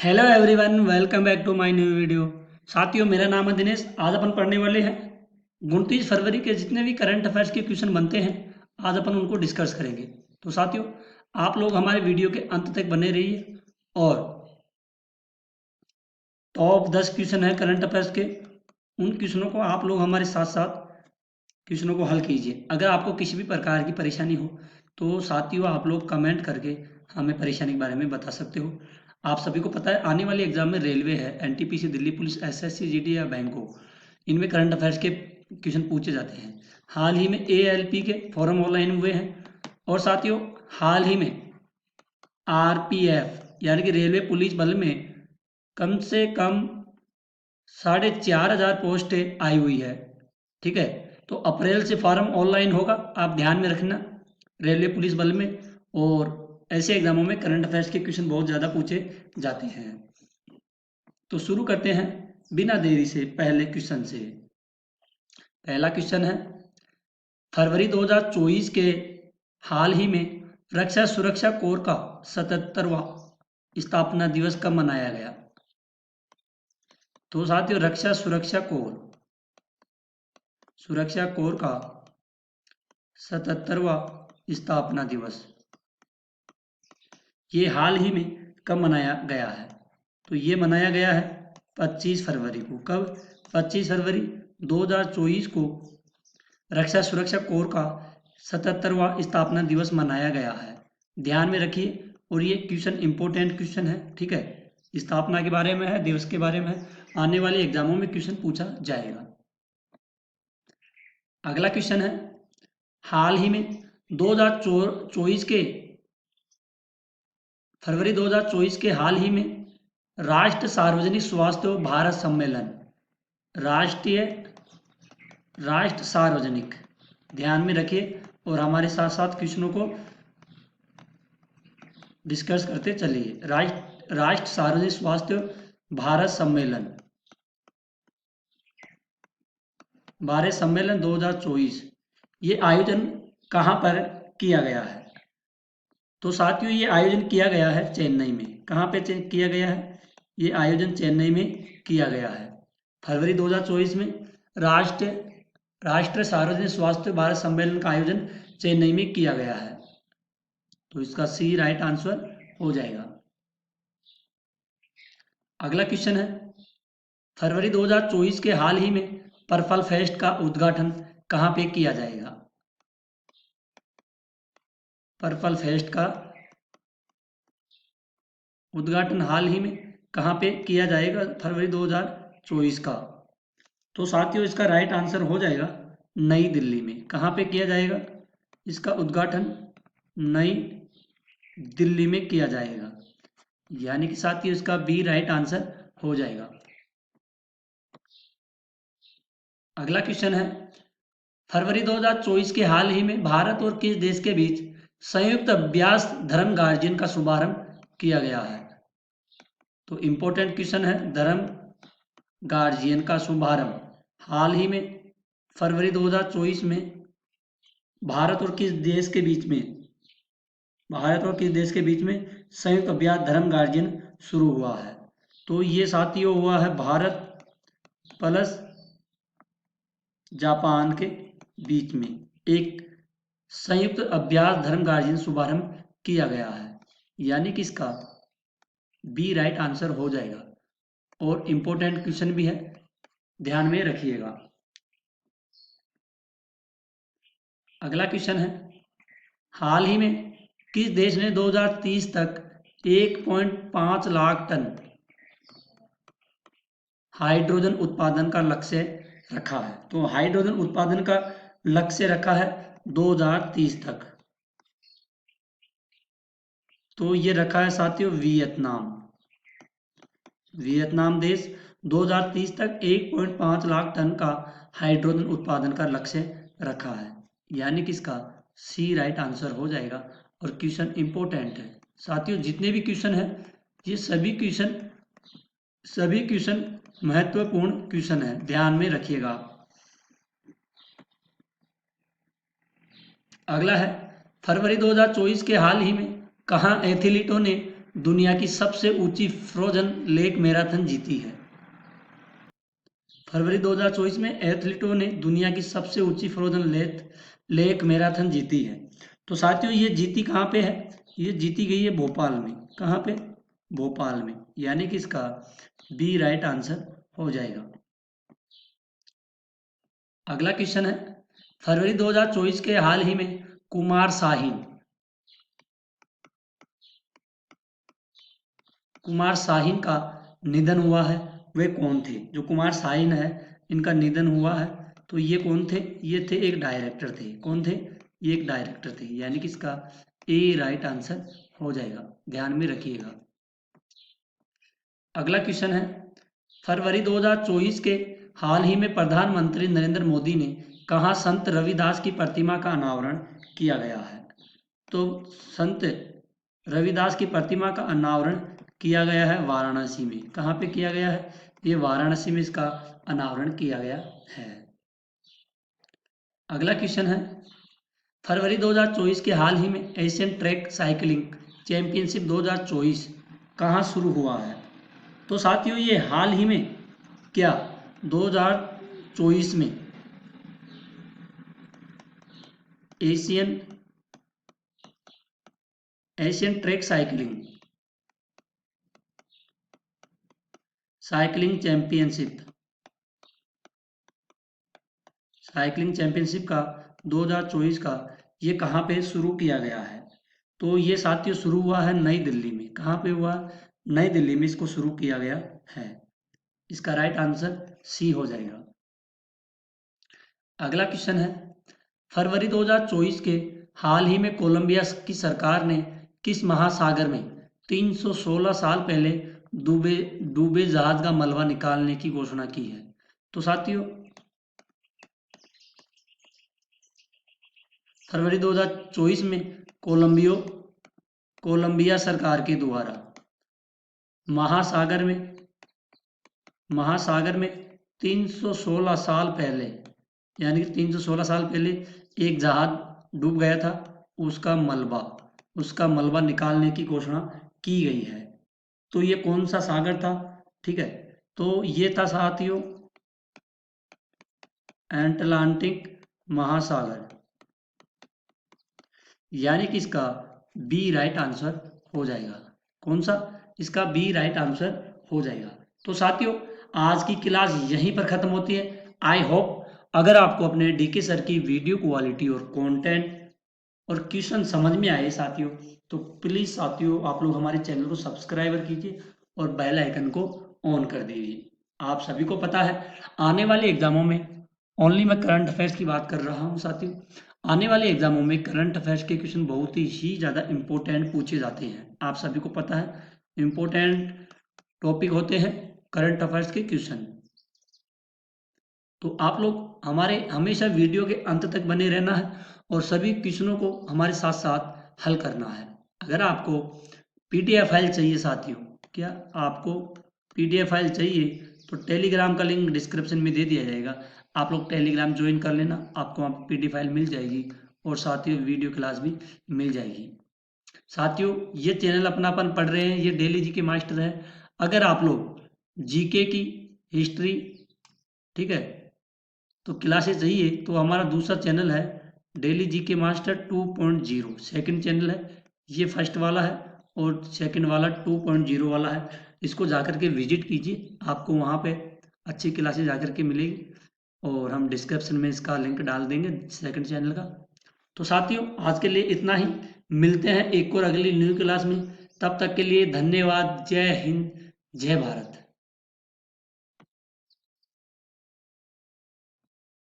Hello everyone, welcome back to my new video. साथियों, मेरा नाम है दिनेश। आज अपन पढ़ने वाले हैं 29 फरवरी के जितने भी करंट अफेयर्स के क्वेश्चन बनते हैं, आज अपन उनको डिस्कस करेंगे। तो साथियों, आप लोग हमारे वीडियो के अंत तक बने रहिए और टॉप 10 क्वेश्चन है करंट अफेयर्स के, उन क्वेश्चनों को आप लोग हमारे साथ साथ क्वेश्चनों को हल कीजिए। अगर आपको किसी भी प्रकार की परेशानी हो तो साथियों आप लोग कमेंट करके हमें परेशानी के बारे में बता सकते हो। आप सभी को पता है, आने वाले एग्जाम में रेलवे है, NTPC, Delhi police, SSC, GD या बैंकों, इनमें करंट अफेयर्स के क्वेश्चन पूछे जाते हैं। हाल ही में एएलपी के फॉर्म ऑनलाइन हुए हैं और साथियों हाल ही में आरपीएफ यानी कि रेलवे पुलिस बल में कम से कम 4,500 पोस्टें आई हुई है। ठीक है, तो अप्रैल से फॉर्म ऑनलाइन होगा, आप ध्यान में रखना रेलवे पुलिस बल में। और ऐसे एग्जामों में करंट अफेयर्स के क्वेश्चन बहुत ज़्यादा पूछे जाते हैं। तो शुरू करते हैं बिना देरी से पहले क्वेश्चन से। पहला क्वेश्चन है, फरवरी 2024 के हाल ही में रक्षा सुरक्षा कोर का 77वां स्थापना दिवस कब मनाया गया? तो साथियों, रक्षा सुरक्षा कोर का 77वां स्थापना दिवस ये हाल ही में कब मनाया गया है? तो ये मनाया गया है 25 फरवरी को। कब? 25 फरवरी 2024 को रक्षा सुरक्षा कोर का 77वां स्थापना दिवस मनाया गया है। ध्यान में रखिए, और ये क्वेश्चन इंपॉर्टेंट क्वेश्चन है। ठीक है, स्थापना के बारे में है, दिवस के बारे में है, आने वाले एग्जामों में क्वेश्चन पूछा जाएगा। अगला क्वेश्चन है, हाल ही में 2024 के फरवरी 2024 के हाल ही में राष्ट्र सार्वजनिक स्वास्थ्य भारत सम्मेलन, राष्ट्र सार्वजनिक, ध्यान में रखिए और हमारे साथ साथ क्वेश्चनों को डिस्कस करते चलिए। राष्ट्र सार्वजनिक स्वास्थ्य भारत सम्मेलन 2024, ये आयोजन कहाँ पर किया गया है? तो साथियों, ये आयोजन किया गया है चेन्नई में। कहाँ पे किया गया है? ये आयोजन चेन्नई में किया गया है। फरवरी 2024 में राष्ट्र सार्वजनिक स्वास्थ्य भारत सम्मेलन का आयोजन चेन्नई में किया गया है। तो इसका सी राइट आंसर हो जाएगा। अगला क्वेश्चन है, फरवरी 2024 के हाल ही में पर्पल फेस्ट का उद्घाटन कहाँ पे किया जाएगा? पर्पल फेस्ट का उद्घाटन हाल ही में कहाँ पे किया जाएगा फरवरी 2024 का? तो साथियों, इसका राइट आंसर हो जाएगा नई दिल्ली में। कहाँ पे किया जाएगा? इसका उद्घाटन नई दिल्ली में किया जाएगा, यानी कि साथियों इसका बी राइट आंसर हो जाएगा। अगला क्वेश्चन है, फरवरी 2024 के हाल ही में भारत और किस देश के बीच संयुक्त अभ्यास धर्म गार्जियन का शुभारंभ किया गया है? तो इंपॉर्टेंट क्वेश्चन है, धर्म गार्जियन का शुभारंभ हाल ही में फरवरी 2024 में भारत और किस देश के बीच में संयुक्त अभ्यास धर्म गार्जियन शुरू हुआ है? तो ये साथियों हुआ है भारत प्लस जापान के बीच में एक संयुक्त अभ्यास धर्म गार्जियन शुभारंभ किया गया है, यानी कि इसका बी राइट आंसर हो जाएगा। और इंपॉर्टेंट क्वेश्चन भी है, ध्यान में रखिएगा। अगला क्वेश्चन है, हाल ही में किस देश ने 2030 तक 1.5 लाख टन हाइड्रोजन उत्पादन का लक्ष्य रखा है? तो हाइड्रोजन उत्पादन का लक्ष्य रखा है 2030 तक। तो ये रखा है साथियों वियतनाम देश 2030 तक 1.5 लाख टन का हाइड्रोजन उत्पादन का लक्ष्य रखा है, यानी कि इसका सी राइट आंसर हो जाएगा। और क्वेश्चन इंपॉर्टेंट है साथियों, जितने भी क्वेश्चन है ये सभी क्वेश्चन महत्वपूर्ण क्वेश्चन है, ध्यान में रखिएगा। अगला है, फरवरी 2024 के हाल ही में कहाँ एथलीटों ने दुनिया की सबसे ऊंची फ्रोजन लेक मैराथन जीती है? फरवरी 2024 में एथलीटों ने दुनिया की सबसे ऊंची फ्रोजन लेक मैराथन जीती है। तो साथियों ये जीती कहाँ पे है? ये जीती गई है भोपाल में। कहाँ पे? भोपाल में। यानी कि इसका बी राइट आंसर हो जाएगा। अगला क्वेश्चन है, फरवरी 2024 के हाल ही में कुमार शाहीन का निधन हुआ है। वे कौन थे? जो कुमार शाहीन है इनका निधन हुआ है, तो ये कौन थे? ये थे एक डायरेक्टर थे। कौन थे? ये एक डायरेक्टर थे। यानी कि इसका ए राइट आंसर हो जाएगा, ध्यान में रखिएगा। अगला क्वेश्चन है, फरवरी 2024 के हाल ही में प्रधानमंत्री नरेंद्र मोदी ने कहाँ संत रविदास की प्रतिमा का अनावरण किया गया है? तो संत रविदास की प्रतिमा का अनावरण किया गया है वाराणसी में। कहाँ पे किया गया है? ये वाराणसी में इसका अनावरण किया गया है। अगला क्वेश्चन है, फरवरी 2024 के हाल ही में एशियन ट्रैक साइकिलिंग चैंपियनशिप 2024 कहाँ शुरू हुआ है? तो साथियों ये हाल ही में क्या 2024 में एशियन ट्रैक साइकिलिंग चैंपियनशिप का 2024 का ये कहाँ पे शुरू किया गया है? तो ये साथियों शुरू हुआ है नई दिल्ली में। कहाँ पे हुआ? नई दिल्ली में इसको शुरू किया गया है। इसका राइट आंसर सी हो जाएगा। अगला क्वेश्चन है, फरवरी 2024 के हाल ही में कोलंबिया की सरकार ने किस महासागर में 316 साल पहले डूबे जहाज का मलबा निकालने की घोषणा की है? तो साथियों फरवरी 2024 में कोलंबिया सरकार के द्वारा महासागर में 316 साल पहले, यानी कि 316 साल पहले एक जहाज डूब गया था, उसका मलबा निकालने की घोषणा की गई है। तो ये कौन सा सागर था? ठीक है, तो ये था साथियों अटलांटिक महासागर। यानी कि इसका बी राइट आंसर हो जाएगा। कौन सा? इसका बी राइट आंसर हो जाएगा। तो साथियों आज की क्लास यहीं पर खत्म होती है। आई होप अगर आपको अपने डीके सर की वीडियो क्वालिटी और कंटेंट और क्वेश्चन समझ में आए साथियों, तो प्लीज साथियों आप लोग हमारे चैनल को सब्सक्राइब कीजिए और बेल आइकन को ऑन कर दीजिए। आप सभी को पता है आने वाले एग्जामों में ओनली मैं करंट अफेयर्स की बात कर रहा हूँ साथियों। आने वाले एग्जामों में करंट अफेयर्स के क्वेश्चन बहुत ही ज़्यादा इंपॉर्टेंट पूछे जाते हैं। आप सभी को पता है इंपॉर्टेंट टॉपिक होते हैं करंट अफेयर्स के क्वेश्चन। तो आप लोग हमारे हमेशा वीडियो के अंत तक बने रहना है और सभी क्वेश्चनों को हमारे साथ साथ हल करना है। अगर आपको पीडीएफ फाइल चाहिए साथियों, क्या आपको पीडीएफ फाइल चाहिए तो टेलीग्राम का लिंक डिस्क्रिप्शन में दे दिया जाएगा। आप लोग टेलीग्राम ज्वाइन कर लेना, आपको वहाँ पीडीएफ फाइल मिल जाएगी और साथियों वीडियो क्लास भी मिल जाएगी। साथियों ये चैनल अपनापन पढ़ रहे हैं, ये डेली जीके मास्टर है। अगर आप लोग जीके की हिस्ट्री, ठीक है, तो क्लासेस चाहिए तो हमारा दूसरा चैनल है daily GK master 2.0, second channel है। ये फर्स्ट वाला है और सेकंड वाला 2.0 वाला है। इसको जाकर के विजिट कीजिए, आपको वहाँ पे अच्छी क्लासेस जाकर के मिलेगी और हम डिस्क्रिप्शन में इसका लिंक डाल देंगे सेकंड चैनल का। तो साथियों आज के लिए इतना ही, मिलते हैं एक और अगली न्यू क्लास में। तब तक के लिए धन्यवाद। जय हिंद, जय भारत।